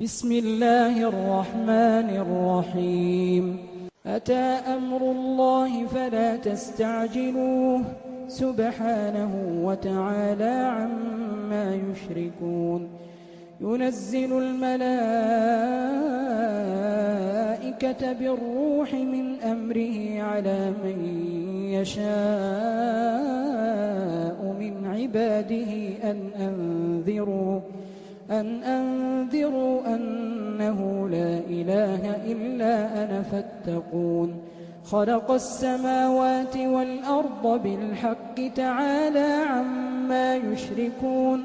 بسم الله الرحمن الرحيم. أتى أمر الله فلا تستعجلوه سبحانه وتعالى عما يشركون. ينزل الملائكة بالروح من أمره على من يشاء من عباده أن أنذروا أنه لا إله إلا أنا فاتقون. خلق السماوات والأرض بالحق تعالى عما يشركون.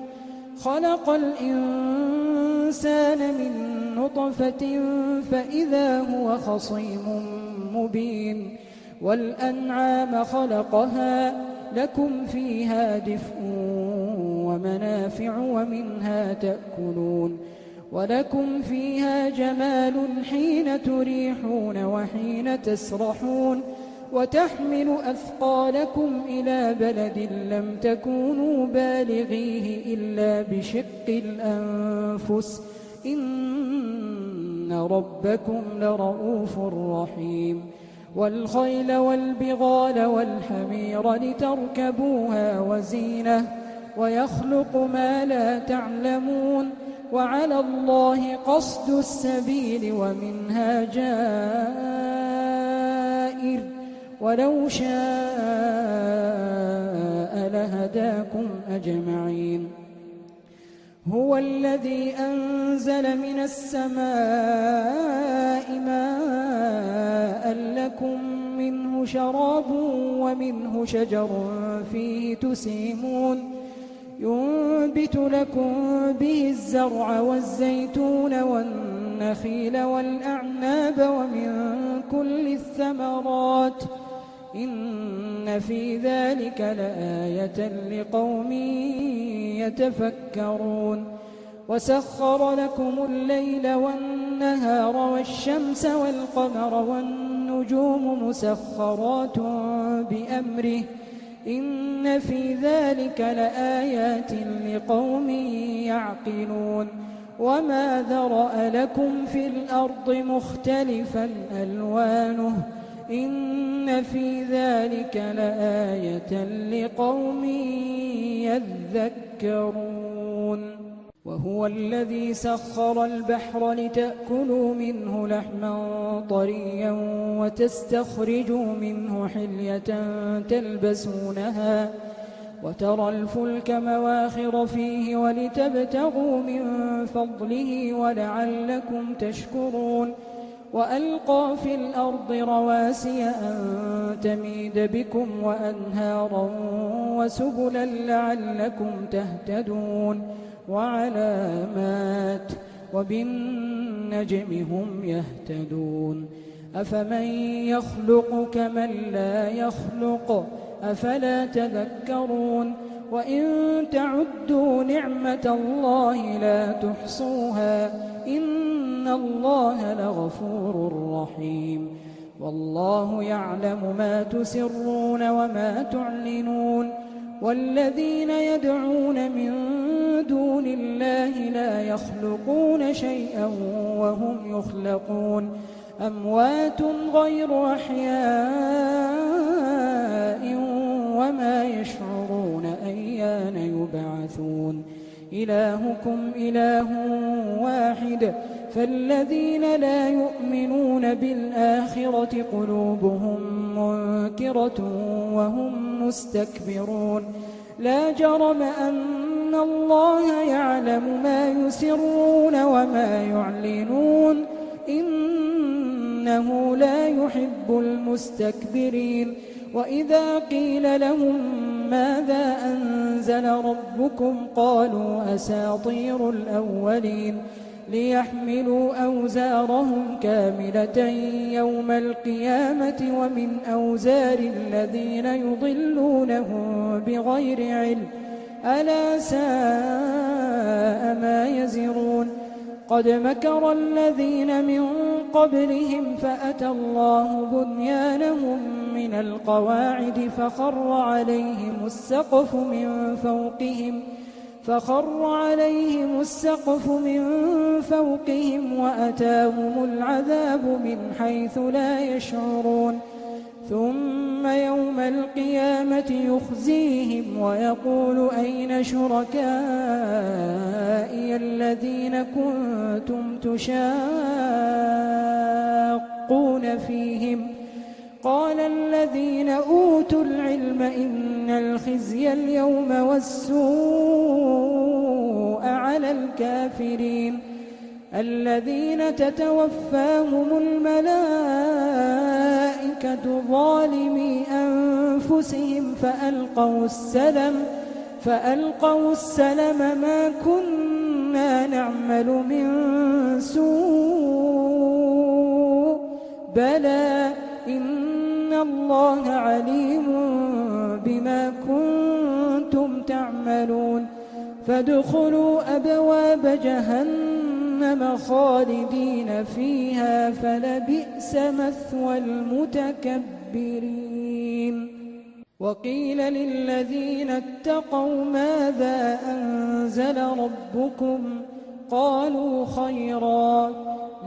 خلق الإنسان من نطفة فإذا هو خصيم مبين. والأنعام خلقها لكم فيها دفء ومنافع ومنها تأكلون. ولكم فيها جمال حين تريحون وحين تسرحون. وتحمل أثقالكم إلى بلد لم تكونوا بالغيه إلا بشق الأنفس إن ربكم لرؤوف رحيم. والخيل والبغال والحمير لتركبوها وزينة ويخلق ما لا تعلمون. وعلى الله قصد السبيل ومنها جائر ولو شاء لهداكم أجمعين. هو الذي أنزل من السماء ماء لكم منه شراب ومنه شجر فيه تسيمون. ينبت لكم به الزرع والزيتون والنخيل والأعناب ومن كل الثمرات إن في ذلك لآية لقوم يتفكرون. وسخر لكم الليل والنهار والشمس والقمر والنجوم مسخرات بأمره إن في ذلك لآيات لقوم يعقلون. وما ذرأ لكم في الأرض مختلفا ألوانه إن في ذلك لآية لقوم يذكرون. وهو الذي سخر البحر لتأكلوا منه لحما طريا وتستخرجوا منه حلية تلبسونها وترى الفلك مواخر فيه ولتبتغوا من فضله ولعلكم تشكرون. وألقى في الأرض رواسي أن تميد بكم وأنهارا وسبلا لعلكم تهتدون. وعلامات وبالنجم هم يهتدون. أفمن يخلق كمن لا يخلق أفلا تذكرون. وإن تعدوا نعمة الله لا تحصوها إن الله لغفور رحيم. والله يعلم ما تسرون وما تعلنون. والذين يدعون من دون الله لا يخلقون شيئا وهم يخلقون. أموات غير أحياء وما يشعرون أيان يبعثون. إلهكم إله واحد فالذين لا يؤمنون بالآخرة قلوبهم منكرة وهم مستكبرون. لا جرم أن الله يعلم ما يسرون وما يعلنون إنه لا يحب المستكبرين. وإذا قيل لهم ماذا أنزل ربكم قالوا أساطير الأولين ليحملوا أوزارهم كاملة يوم القيامة ومن أوزار الذين يضلونهم بغير علم ألا ساء ما يزرون. قد مكر الذين من قبلهم فأتى الله بنيانهم من القواعد فخر عليهم السقف من فوقهم فخر عليهم السقف من فوقهم وأتاهم العذاب من حيث لا يشعرون ثم يوم القيامة يخزيهم ويقول أين شركائي الذين كنتم تشاقون فيهم قال الذين أوتوا العلم إن الخزي اليوم والسوء على الكافرين الذين تتوفاهم الملائكة ظالمي أنفسهم فألقوا السلم ما كنا نعمل من سوء بلى إن الله عليم بما كنتم تعملون فادخلوا أبواب جهنم خالدين فيها فلبئس مثوى المتكبرين وقيل للذين اتقوا ماذا أنزل ربكم قالوا خيرا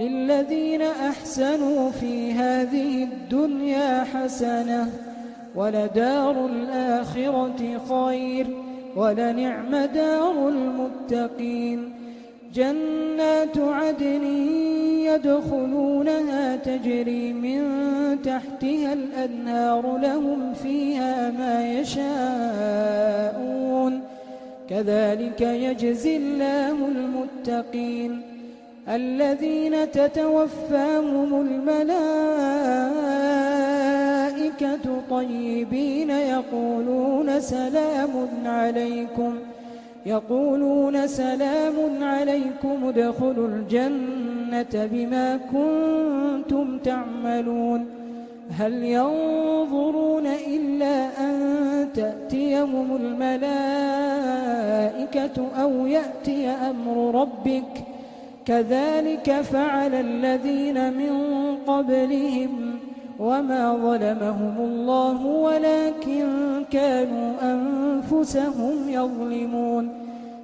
للذين أحسنوا في هذه الدنيا حسنة ولدار الآخرة خير ولنعم دار المتقين جنات عدن يدخلونها تجري من تحتها الأنهار لهم فيها ما يشاءون كذلك يجزي الله المتقين الذين تتوفاهم الملائكة طيبين يقولون سلام عليكم ادخلوا الجنة بما كنتم تعملون هل ينظرون إلا أن تأتيهم الملائكة أو يأتي أمر ربك كذلك فعل الذين من قبلهم وما ظلمهم الله ولكن كانوا أنفسهم يظلمون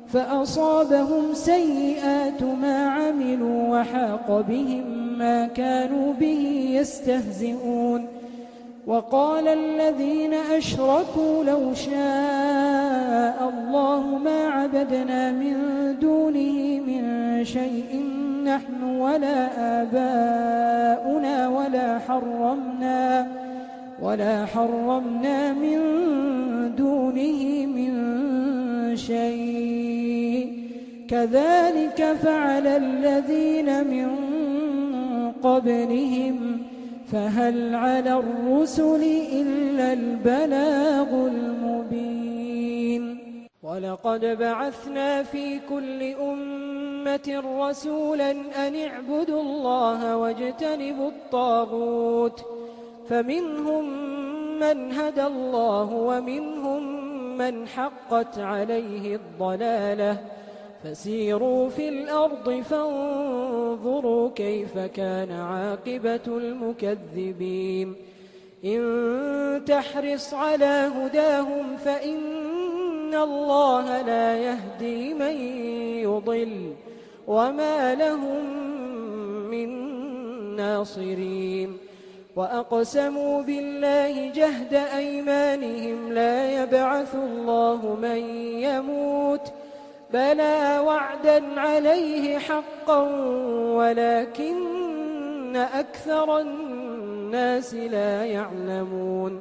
فأصابهم سيئات ما عملوا وحاق بهم ما كانوا به يستهزئون وقال الذين أشركوا لو شاء الله ما عبدنا من دونه من شيء نحن ولا آباؤنا ولا حرمنا من دونه من شيء كذلك فعل الذين من قبلهم فهل على الرسل إلا البلاغ المبين ولقد بعثنا في كل أمة رسولا أن اعبدوا الله واجتنبوا الطاغوت فمنهم من هدى الله ومنهم من حقت عليه الضلالة فسيروا في الأرض فانظروا كيف كان عاقبة المكذبين إن تحرص على هداهم فإن الله لا يهدي من يضل وما لهم من ناصرين وأقسموا بالله جهد أيمانهم لا يبعث الله من يموت بلى وعدا عليه حقا ولكن أكثر الناس لا يعلمون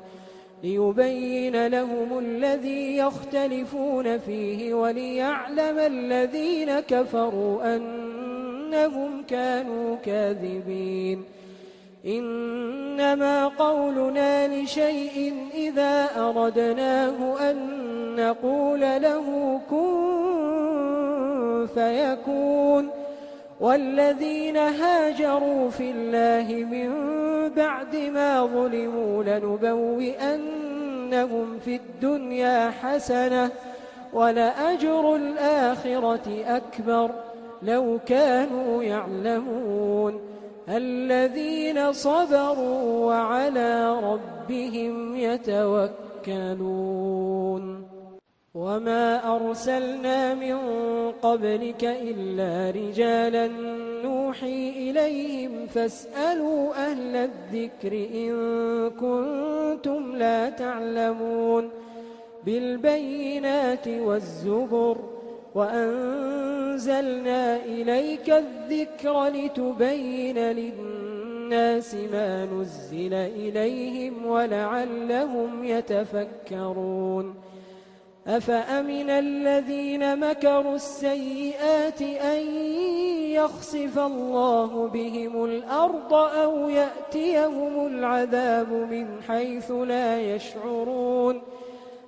ليبين لهم الذي يختلفون فيه وليعلم الذين كفروا أنهم كانوا كاذبين إنما قولنا لشيء إذا أردناه أن نقول له كن فيكون والذين هاجروا في الله من بعد ما ظلموا لنبوئنهم في الدنيا حسنة ولأجر الآخرة أكبر لو كانوا يعلمون الذين صبروا وعلى ربهم يتوكلون وما أرسلنا من قبلك إلا رجالا نوحي إليهم فاسألوا أهل الذكر إن كنتم لا تعلمون بالبينات والزبر وأنزلنا إليك الذكر لتبين للناس ما نزل إليهم ولعلهم يتفكرون أفأمن الذين مكروا السيئات أن يخسف الله بهم الأرض أو يأتيهم العذاب من حيث لا يشعرون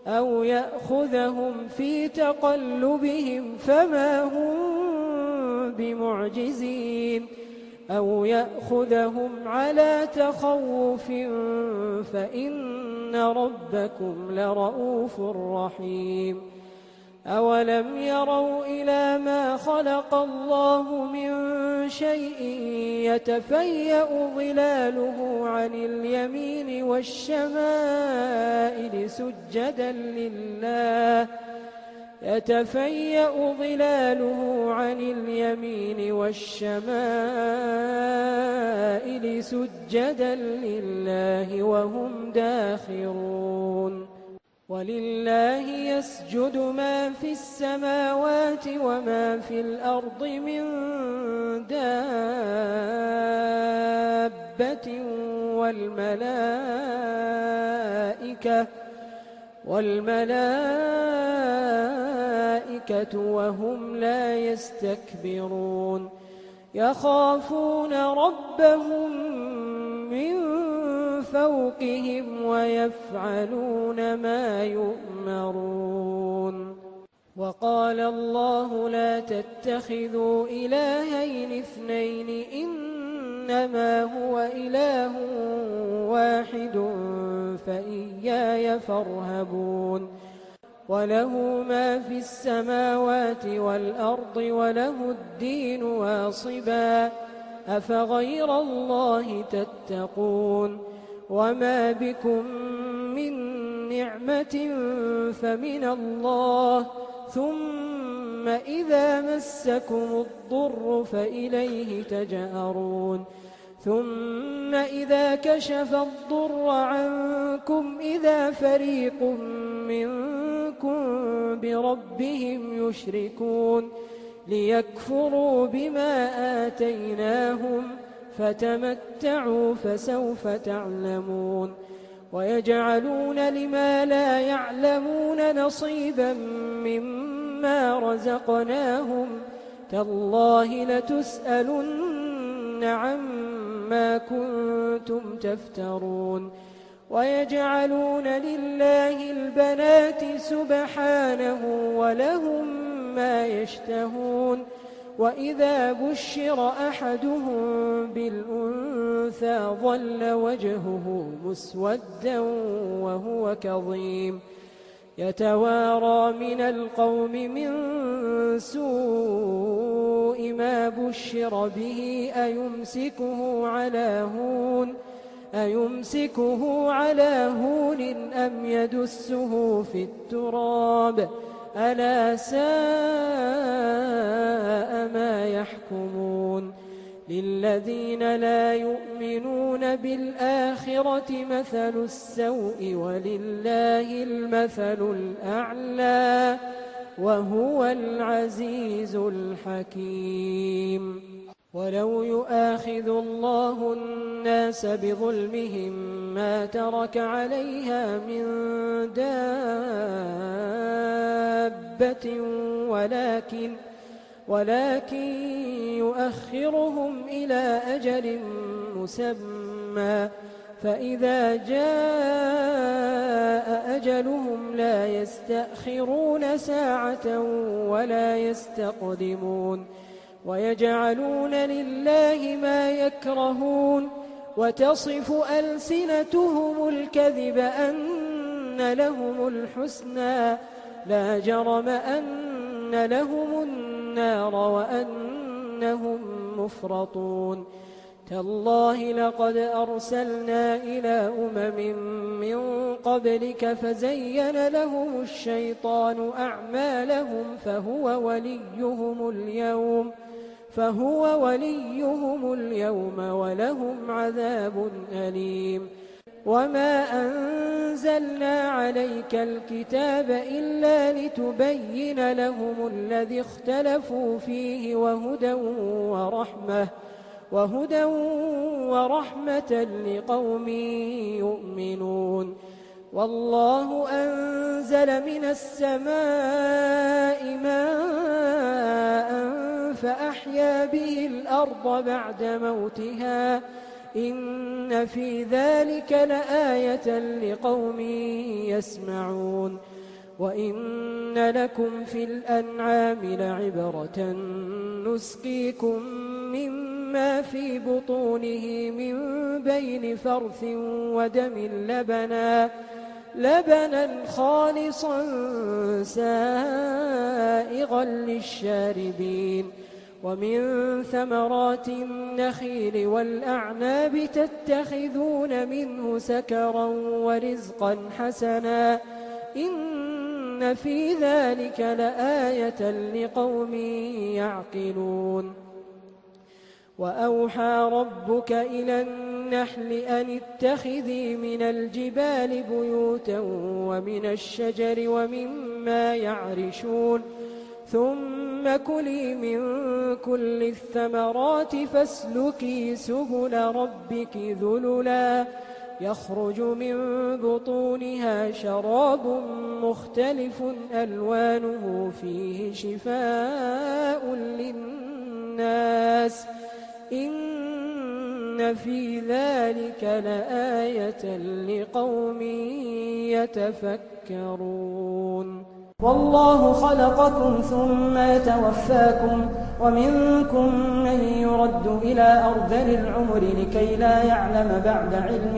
أو يأخذهم في تقلبهم فما هم بمعجزين أو يأخذهم على تخوف فإن ربكم لرؤوف رحيم أولم يروا إلى ما خلق الله من شيء يتفيأ ظلاله عن اليمين والشمائل سجدا لله يتفيأ ظلاله عن اليمين والشمائل سجدا لله وهم داخرون ولله يسجد ما في السماوات وما في الأرض من دابة والملائكة وهم لا يستكبرون يخافون ربهم من فوقهم ويفعلون ما يؤمرون وقال الله لا تتخذوا إلهين اثنين إنما هو إله واحد فإياي فارهبون وله ما في السماوات والأرض وله الدين واصبا أفغير الله تتقون وما بكم من نعمة فمن الله ثم إذا مسكم الضر فإليه تجأرون ثم إذا كشف الضر عنكم إذا فريق منكم بربهم يشركون ليكفروا بما آتيناهم فتمتعوا فسوف تعلمون ويجعلون لما لا يعلمون نصيبا مما رزقناهم تالله لتسألن عما كنتم تفترون ويجعلون لله البنات سبحانه ولهم ما يشتهون وإذا بشر أحدهم بالأنثى ظل وجهه مسودا وهو كظيم يتوارى من القوم من سوء ما بشر به أيمسكه على هون أم يدسه في التراب ألا ساء ما يحكمون للذين لا يؤمنون بالآخرة مثل السوء ولله المثل الأعلى وهو العزيز الحكيم ولو يؤاخذ الله الناس بظلمهم ما ترك عليها من دابة ولكن يؤخرهم إلى أجل مسمى فإذا جاء أجلهم لا يستأخرون ساعة ولا يستقدمون ويجعلون لله ما يكرهون وتصف ألسنتهم الكذب أن لهم الحسنى لا جرم أن لهم النار وأنهم مفرطون تالله لقد أرسلنا إلى أمم من قبلك فزين لهم الشيطان أعمالهم فهو وليهم اليوم ولهم عذاب أليم وما أنزلنا عليك الكتاب إلا لتبين لهم الذي اختلفوا فيه وهدى ورحمة لقوم يؤمنون والله أنزل من السماء ماء فأحيا به الأرض بعد موتها إن في ذلك لآية لقوم يسمعون وإن لكم في الأنعام لعبرة نسقيكم مما في بطونه من بين فرث ودم لبنا خالصا سائغا للشاربين ومن ثمرات النخيل والأعناب تتخذون منه سكرا ورزقا حسنا إن في ذلك لآية لقوم يعقلون وأوحى ربك إلى النحل أن اتخذي من الجبال بيوتا ومن الشجر ومما يعرشون ثم كلي من كل الثمرات فاسلكي سبل ربك ذللا يخرج من بطونها شراب مختلف ألوانه فيه شفاء للناس إن في ذلك لآية لقوم يتفكرون والله خلقكم ثم يتوفاكم ومنكم من يرد إلى أرذل العمر لكي لا يعلم بعد علم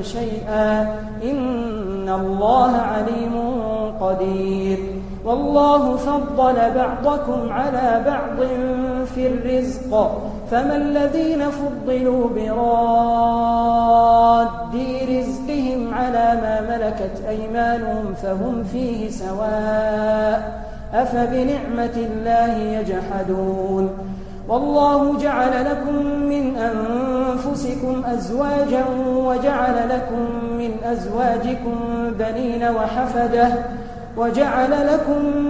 شيئا إن الله عليم قدير والله فضل بعضكم على بعض في الرزق فما الذين فضلوا براد رزقهم على ما ملكت أيمانهم فهم فيه سواء أفبنعمة الله يجحدون والله جعل لكم من أنفسكم أزواجا وجعل لكم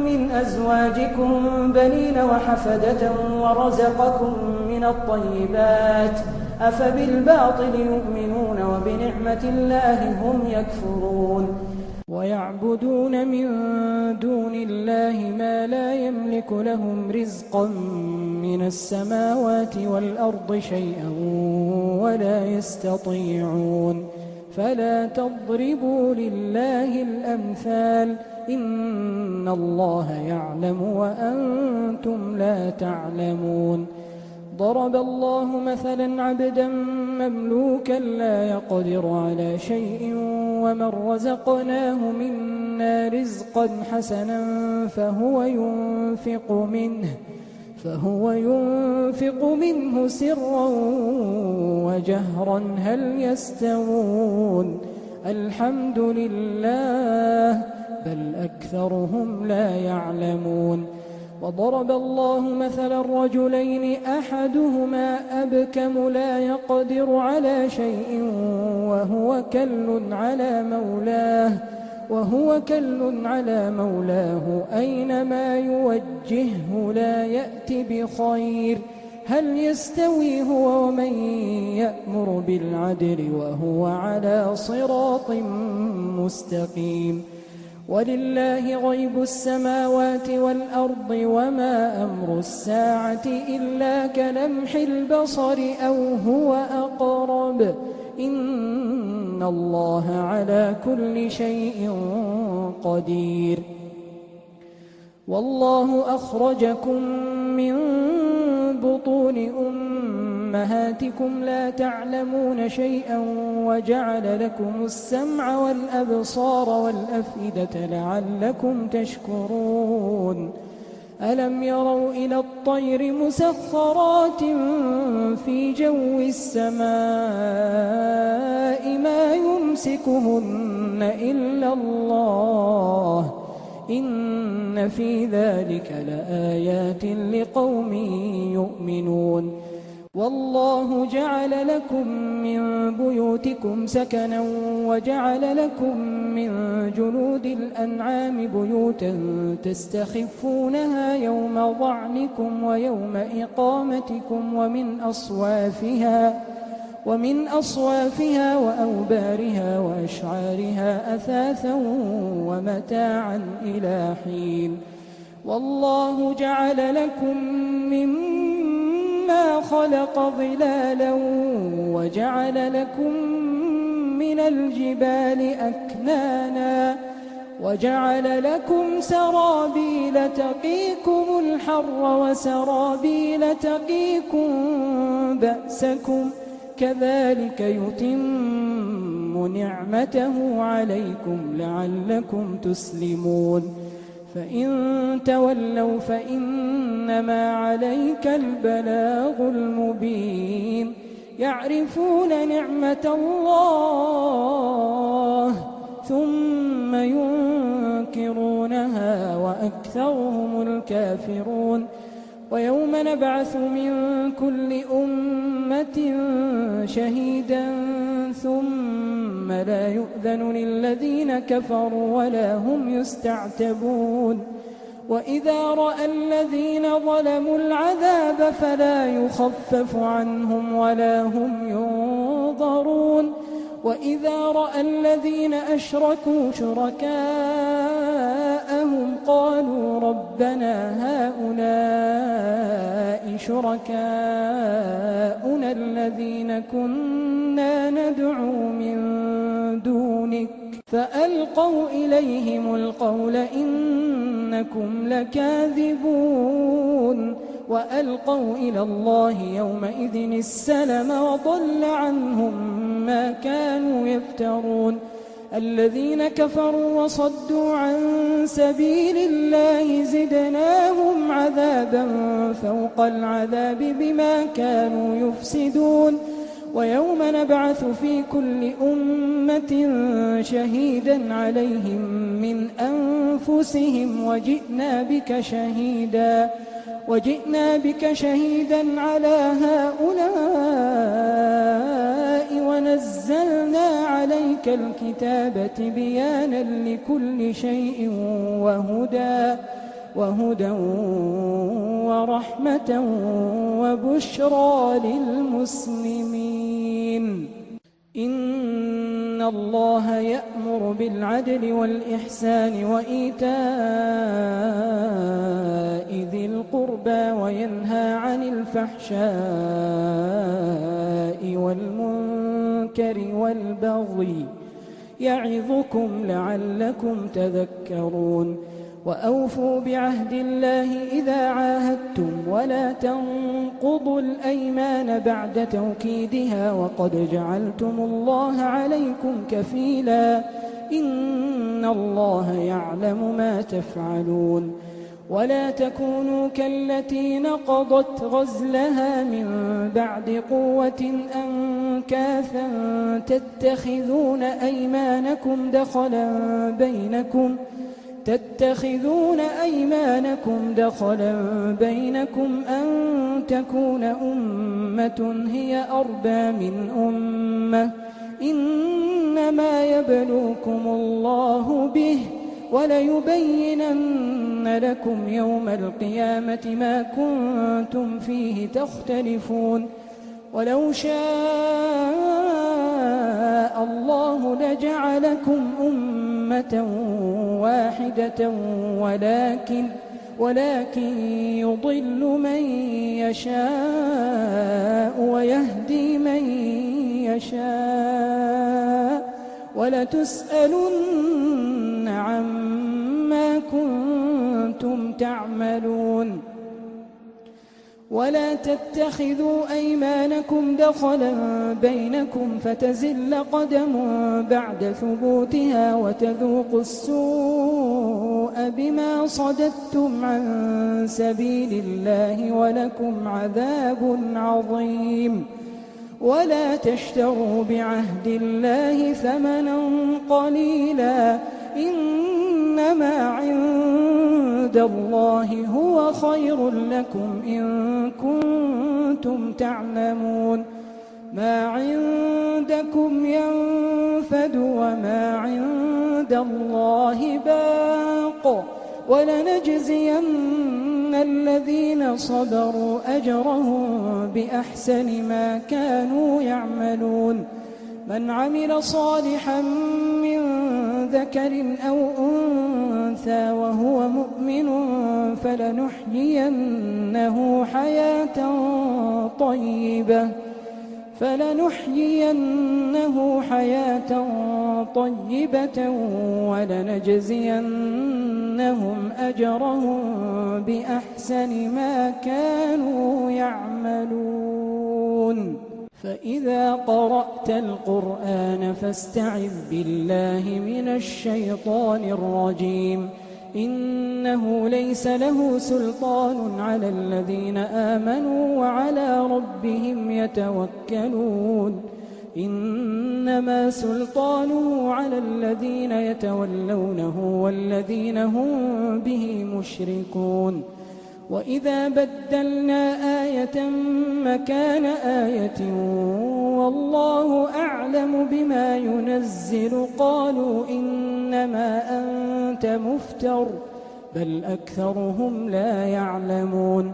من أزواجكم بنين وحفدة ورزقكم من الطيبات أفبالباطل يؤمنون وبنعمة الله هم يكفرون ويعبدون من دون الله ما لا يملك لهم رزقا من السماوات والأرض شيئا ولا يستطيعون فلا تضربوا لله الأمثال إن الله يعلم وأنتم لا تعلمون ضرب الله مثلا عبدا مملوكا لا يقدر على شيء ومن رزقناه منا رزقا حسنا فهو ينفق منه سرا وجهرا هل يستوون الحمد لله بل أكثرهم لا يعلمون وضرب الله مثلا رجلين أحدهما أبكم لا يقدر على شيء وهو كل على مولاه أينما يوجهه لا يأتي بخير هل يستوي هو ومن يأمر بالعدل وهو على صراط مستقيم ولله غيب السماوات والأرض وما أمر الساعة إلا كلمح البصر أو هو أقرب إن الله على كل شيء قدير والله أخرجكم من بطون أمهاتكم لا تعلمون شيئا وجعل لكم السمع والأبصار والأفئدة لعلكم تشكرون ألم يروا إلى الطير مسخرات في جو السماء ما يمسكهن إلا الله إن في ذلك لآيات لقوم يؤمنون والله جعل لكم من بيوتكم سكنا وجعل لكم من جلود الأنعام بيوتا تستخفونها يوم ضعنكم ويوم إقامتكم ومن أصوافها وأوبارها وأشعارها أثاثا ومتاعا إلى حين والله جعل لكم مما خلق ظلالا وجعل لكم من الجبال أكنانا وجعل لكم سرابيل تقيكم الحر وسرابيل تقيكم بأسكم كذلك يتم نعمته عليكم لعلكم تسلمون فإن تولوا فإنما عليك البلاغ المبين يعرفون نعمة الله ثم ينكرونها وأكثرهم الكافرون ويوم نبعث من كل أمة شهيدا ثم لا يؤذن للذين كفروا ولا هم يستعتبون وإذا رأى الذين ظلموا العذاب فلا يخفف عنهم ولا هم ينظرون وإذا رأى الذين أشركوا شركاءهم قالوا ربنا هؤلاء شركاؤنا الذين كنا ندعو من دونك فألقوا إليهم القول إنكم لكاذبون وألقوا إلى الله يومئذ السلم وضل عنهم ما كانوا يفترون الذين كفروا وصدوا عن سبيل الله زدناهم عذابا فوق العذاب بما كانوا يفسدون ويوم نبعث في كل أمة شهيدا عليهم من أنفسهم وجئنا بك شهيدا على هؤلاء ونزلنا عليك الكتاب بيانا لكل شيء وهدى ورحمة وبشرى للمسلمين إن الله يأمر بالعدل والإحسان وإيتاء ذي القربى وينهى عن الفحشاء والمنكر والبغي يعظكم لعلكم تذكرون وأوفوا بعهد الله إذا عاهدتم ولا تنقضوا الأيمان بعد توكيدها وقد جعلتم الله عليكم كفيلا إن الله يعلم ما تفعلون ولا تكونوا كالتي نقضت غزلها من بعد قوة أنكاثا تتخذون أيمانكم دخلا بينكم أن تكون أمة هي أربى من أمة إنما يبلوكم الله به وليبينن لكم يوم القيامة ما كنتم فيه تختلفون ولو شاء الله لجعلكم أمة واحدة ولكن يضل من يشاء ويهدي من يشاء ولتسألن عما كنتم تعملون ولا تتخذوا أيمانكم دخلا بينكم فتزل قدم بعد ثبوتها وتذوقوا السوء بما صددتم عن سبيل الله ولكم عذاب عظيم. ولا تشتروا بعهد الله ثمنا قليلا إنما عند الله هو خير لكم إن كنتم تعلمون. ما عندكم ينفد وما عند الله باق ولنجزين الذين صبروا أجرهم بأحسن ما كانوا يعملون. من عمل صالحا من ذكر أو أنثى وهو مؤمن فلنحيينه حياة طيبة ولنجزينهم أجرهم بأحسن ما كانوا يعملون. فإذا قرأت القرآن فاستعذ بالله من الشيطان الرجيم. إنه ليس له سلطان على الذين آمنوا وعلى ربهم يتوكلون. إنما سلطانه على الذين يتولونه والذين هم به مشركون. وإذا بدلنا آية مكان آية والله أعلم بما ينزل قالوا إنما أنت مفتر بل أكثرهم لا يعلمون.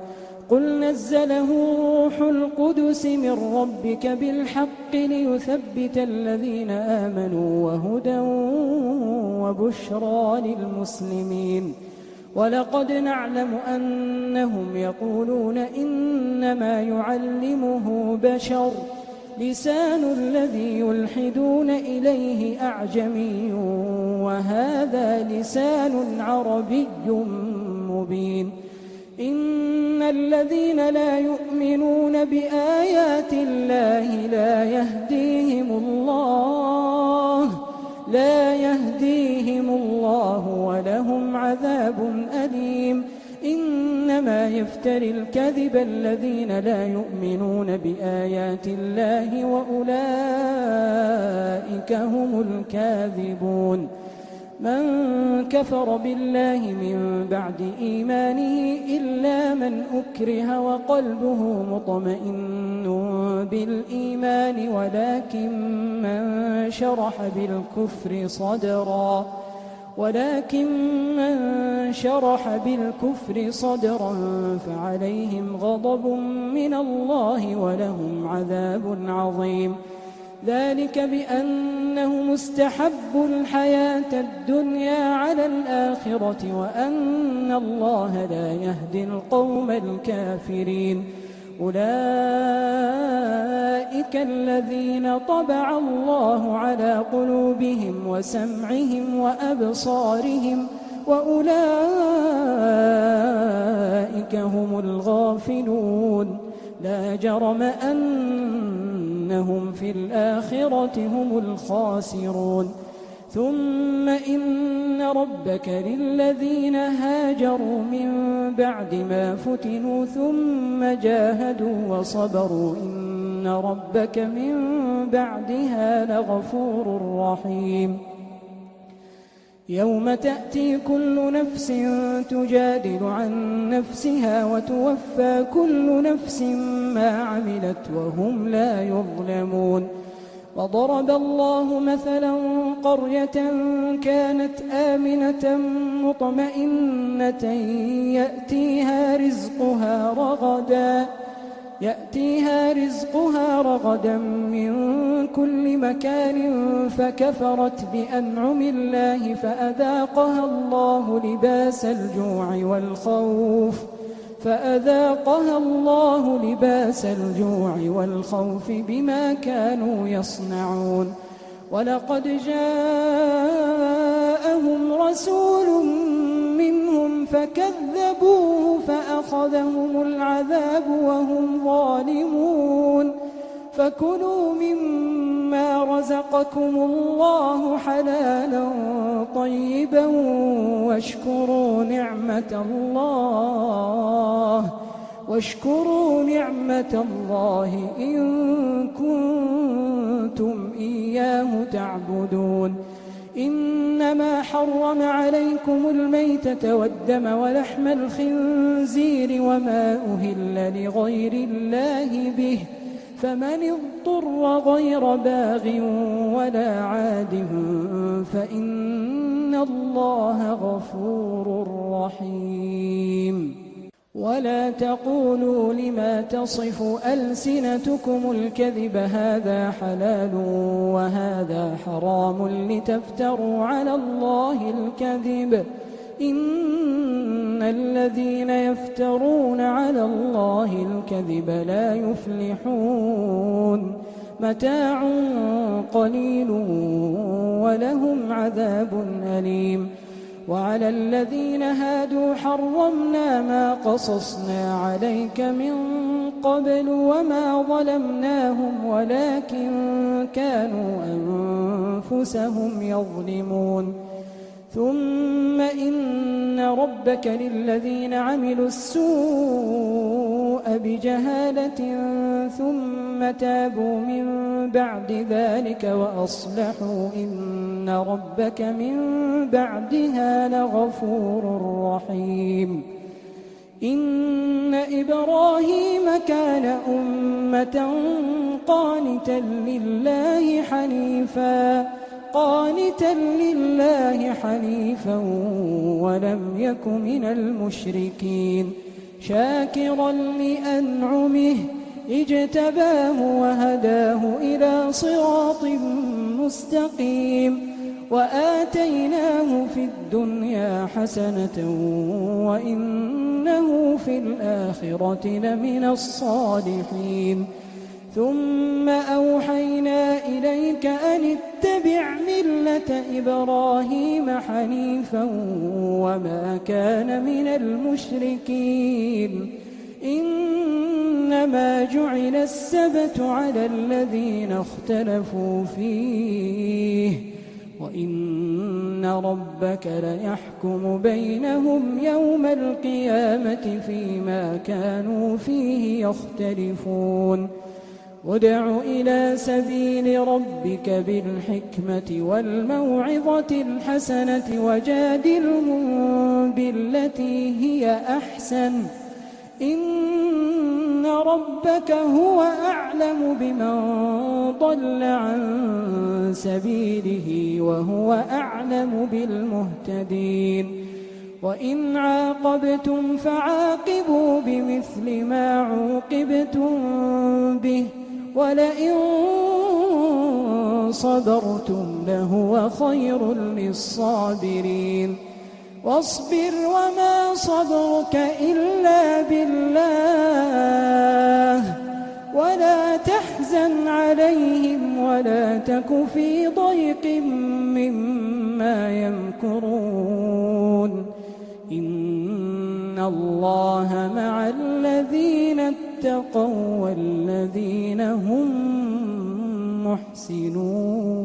قل نزله روح القدس من ربك بالحق ليثبت الذين آمنوا وهدى وبشرى للمسلمين. ولقد نعلم أنهم يقولون إنما يعلمه بشر لسان الذي يلحدون إليه أعجمي وهذا لسان عربي مبين. إن الذين لا يؤمنون بآيات الله لا يهديهم الله ولهم عذاب أليم. إنما يفتري الكذب الذين لا يؤمنون بآيات الله وأولئك هم الكاذبون. من كفر بالله من بعد إيمانه إلا من أكره وقلبه مطمئن بالإيمان ولكن من شرح بالكفر صدرا فعليهم غضب من الله ولهم عذاب عظيم. ذلك بأنهم استحبوا الحياة الدنيا على الآخرة وأن الله لا يهدي القوم الكافرين. أولئك الذين طبع الله على قلوبهم وسمعهم وأبصارهم وأولئك هم الغافلون. لا جرم أنهم في الآخرة هم الخاسرون. ثم إن ربك للذين هاجروا من بعد ما فتنوا ثم جاهدوا وصبروا إن ربك من بعدها لغفور رحيم. يوم تأتي كل نفس تجادل عن نفسها وتوفى كل نفس ما عملت وهم لا يظلمون. وضرب الله مثلا قرية كانت آمنة مطمئنة يأتيها رزقها رغدا من كل مكان فكفرت بأنعم الله فأذاقها الله لباس الجوع والخوف بما كانوا يصنعون. ولقد جاءهم رسول منهم فكذبوه فأخذهم العذاب وهم ظالمون فكلوا مما رزقكم الله حلالا طيبا واشكروا نعمة الله إن كنتم إياه تعبدون إنما حرم عليكم الميتة والدم ولحم الخنزير وما أهل لغير الله به فمن اضطر غير باغ ولا عاد فإن الله غفور رحيم ولا تقولوا لما تصف ألسنتكم الكذب هذا حلال وهذا حرام لتفتروا على الله الكذب إن الذين يفترون على الله الكذب لا يفلحون متاع قليل ولهم عذاب أليم وعلى الذين هادوا حرمنا ما قصصنا عليك من قبل وما ظلمناهم ولكن كانوا أنفسهم يظلمون ثم إن ربك للذين عملوا السوء بجهالة ثم تابوا من بعد ذلك وأصلحوا إن ربك من بعدها لغفور رحيم إن إبراهيم كان أمة قانتا لله حنيفا ولم يك من المشركين شاكرا لأنعمه اجتباه وهداه إلى صراط مستقيم وآتيناه في الدنيا حسنة وإنه في الآخرة لمن الصالحين ثم أوحينا إليك أن اتبع ملة إبراهيم حنيفا وما كان من المشركين إنما جعل السبت على الذين اختلفوا فيه وإن ربك ليحكم بينهم يوم القيامة فيما كانوا فيه يختلفون ادع إلى سبيل ربك بالحكمة والموعظة الحسنة وجادلهم بالتي هي أحسن إن ربك هو أعلم بمن ضل عن سبيله وهو أعلم بالمهتدين وإن عاقبتم فعاقبوا بمثل ما عوقبتم به ولئن صبرتم لهو خير للصابرين واصبر وما صبرك إلا بالله ولا تحزن عليهم ولا تك في ضيق مما يمكرون إن الله مع الذين اتقوا والذين هم محسنون